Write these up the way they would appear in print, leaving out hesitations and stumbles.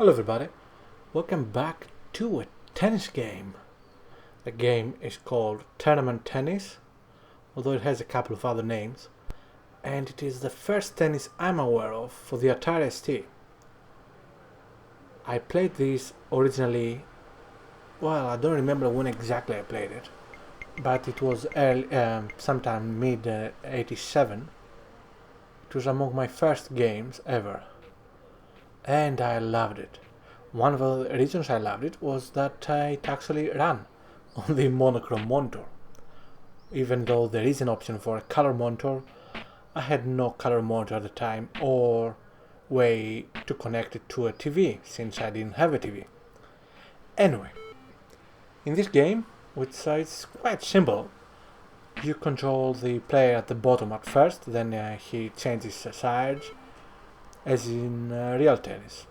Hello everybody, welcome back to a tennis game. The game is called Tournament Tennis, although it has a couple of other names, and it is the first tennis I'm aware of for the Atari ST. I played this originally, well, I don't remember when exactly I played it, but it was early, sometime mid-87. It was among my first games ever, and I loved it. One of the reasons I loved it was that it actually ran on the monochrome monitor. Even though there is an option for a color monitor, I had no color monitor at the time or way to connect it to a TV since I didn't have a TV. Anyway, in this game, which is quite simple, you control the player at the bottom at first, then he changes sides, as in real tennis.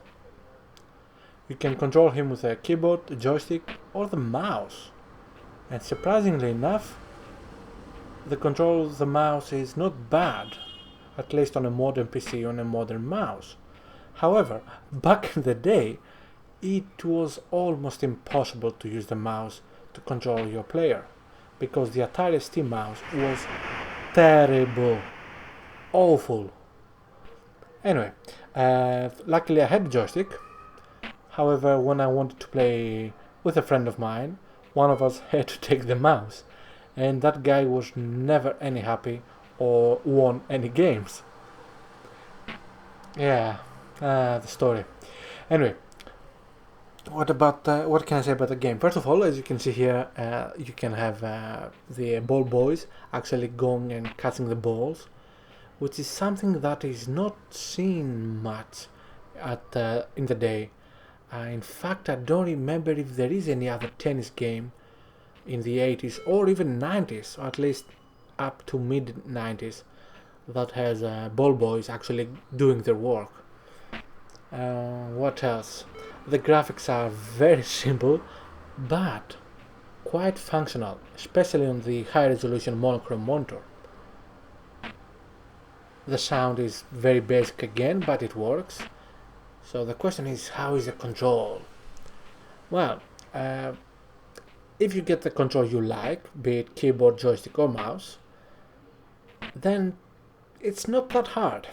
You can control him with a keyboard, a joystick, or the mouse. And surprisingly enough, the control of the mouse is not bad, at least on a modern PC on a modern mouse. However, back in the day, it was almost impossible to use the mouse to control your player, because the Atari ST mouse was terrible, awful. Anyway, luckily I had a joystick. However, when I wanted to play with a friend of mine, one of us had to take the mouse, and that guy was never any happy or won any games. Yeah, the story. Anyway, what can I say about the game? First of all, as you can see here, you can have the ball boys actually going and catching the balls, which is something that is not seen much in the day. In fact, I don't remember if there is any other tennis game in the 80s or even 90s, or at least up to mid 90s, that has ball boys actually doing their work. What else? The graphics are very simple, but quite functional, especially on the high resolution monochrome monitor. The sound is very basic again, but it works. So the question is, how is the control? Well, if you get the control you like, be it keyboard, joystick or mouse, then it's not that hard.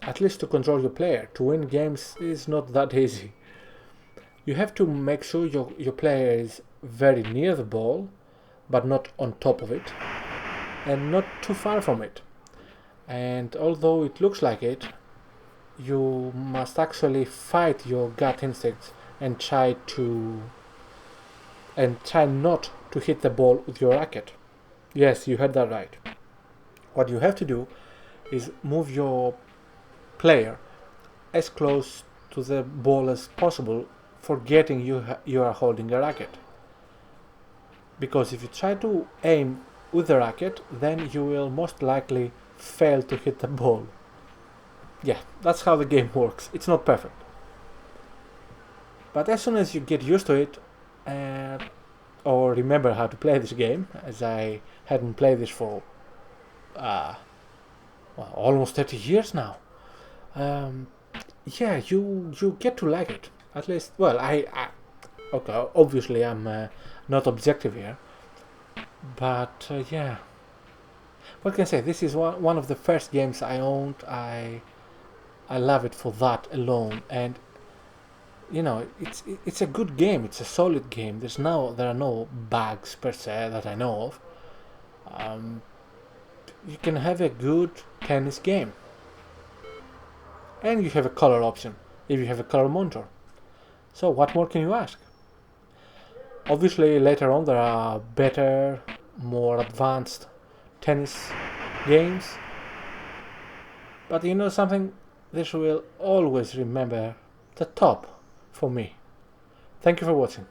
At least to control your player. To win games is not that easy. You have to make sure your player is very near the ball, but not on top of it, and not too far from it. And although it looks like it, you must actually fight your gut instincts and try not to hit the ball with your racket. Yes, you heard that right. What you have to do is move your player as close to the ball as possible, forgetting you are holding a racket. Because if you try to aim with the racket, then you will most likely fail to hit the ball. Yeah, that's how the game works. It's not perfect. But as soon as you get used to it, or remember how to play this game, as I hadn't played this for almost 30 years now, yeah, you get to like it. At least, well, okay, obviously I'm not objective here, but yeah. What can I say? This is one of the first games I owned. I love it for that alone, and you know, it's a good game. It's a solid game. There are no bugs per se that I know of. You can have a good tennis game, and you have a color option if you have a color monitor. So what more can you ask? Obviously, later on there are better, more advanced tennis games, but you know something? This will always remember the top for me. Thank you for watching.